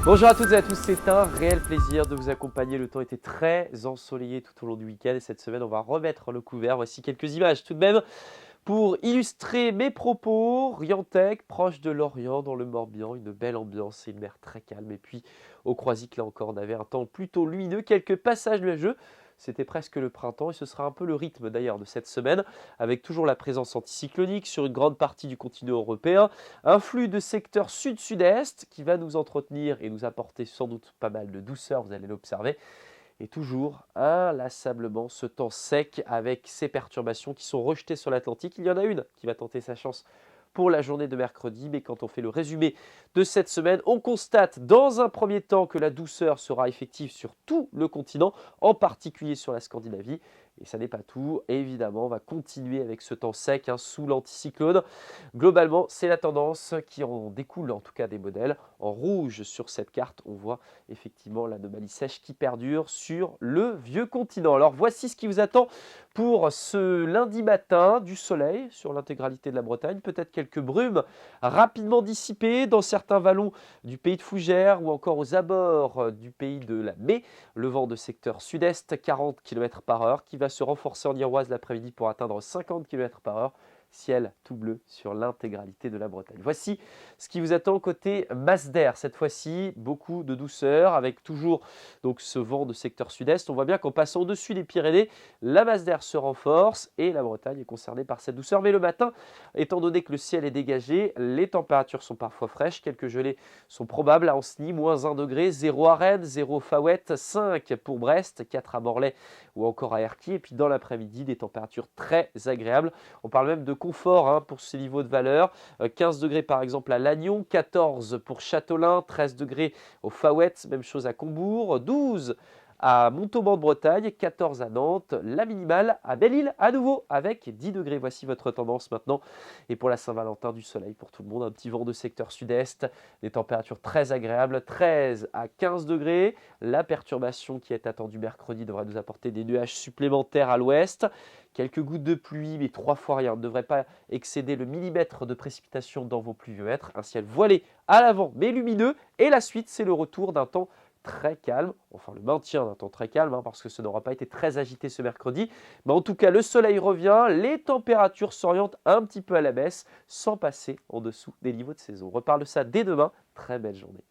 Bonjour à toutes et à tous, c'est un réel plaisir de vous accompagner. Le temps était très ensoleillé tout au long du week-end et cette semaine on va remettre le couvert. Voici quelques images tout de même pour illustrer mes propos. Riantec, proche de Lorient dans le Morbihan, une belle ambiance et une mer très calme. Et puis au Croisic, là encore, on avait un temps plutôt lumineux, quelques passages nuageux. C'était presque le printemps et ce sera un peu le rythme d'ailleurs de cette semaine, avec toujours la présence anticyclonique sur une grande partie du continent européen, un flux de secteur sud-sud-est qui va nous entretenir et nous apporter sans doute pas mal de douceur, vous allez l'observer, et toujours inlassablement ce temps sec avec ces perturbations qui sont rejetées sur l'Atlantique. Il y en a une qui va tenter sa chance pour la journée de mercredi, mais quand on fait le résumé de cette semaine, on constate dans un premier temps que la douceur sera effective sur tout le continent, en particulier sur la Scandinavie. Et ça n'est pas tout, évidemment, on va continuer avec ce temps sec sous l'anticyclone. Globalement, c'est la tendance qui en découle, en tout cas des modèles. En rouge sur cette carte, on voit effectivement l'anomalie sèche qui perdure sur le vieux continent. Alors voici ce qui vous attend pour ce lundi matin: du soleil sur l'intégralité de la Bretagne, peut-être quelques brumes rapidement dissipées dans certains vallons du pays de Fougères ou encore aux abords du pays de la Mai. Le vent de secteur sud-est, 40 km par heure, qui va se renforcer en Iroise l'après-midi pour atteindre 50 km par heure. Ciel tout bleu sur l'intégralité de la Bretagne. Voici ce qui vous attend côté Masdar. Cette fois-ci, beaucoup de douceur avec toujours donc ce vent de secteur sud-est. On voit bien qu'en passant au-dessus des Pyrénées, la Masdar se renforce et la Bretagne est concernée par cette douceur. Mais le matin, étant donné que le ciel est dégagé, les températures sont parfois fraîches. Quelques gelées sont probables à Ancenis, moins 1 degré, 0 à Rennes, 0 Fawet, 5 pour Brest, 4 à Morlaix ou encore à Erquy. Et puis dans l'après-midi, des températures très agréables. On parle même de confort pour ces niveaux de valeur. 15 degrés par exemple à Lannion, 14 pour Châteaulin, 13 degrés au Fawet, même chose à Combourg, 12 à Montauban de Bretagne, 14 à Nantes, la minimale à Belle-Île à nouveau avec 10 degrés. Voici votre tendance maintenant. Et pour la Saint-Valentin, du soleil pour tout le monde, un petit vent de secteur sud-est, des températures très agréables, 13 à 15 degrés. La perturbation qui est attendue mercredi devrait nous apporter des nuages supplémentaires à l'ouest. Quelques gouttes de pluie, mais 3 fois rien. On ne devrait pas excéder le millimètre de précipitation dans vos pluviomètres. Un ciel voilé à l'avant, mais lumineux. Et la suite, c'est le retour d'un temps très calme, enfin le maintien d'un temps très calme, parce que ça n'aura pas été très agité ce mercredi. Mais en tout cas, le soleil revient, les températures s'orientent un petit peu à la baisse, sans passer en dessous des niveaux de saison. On reparle de ça dès demain. Très belle journée.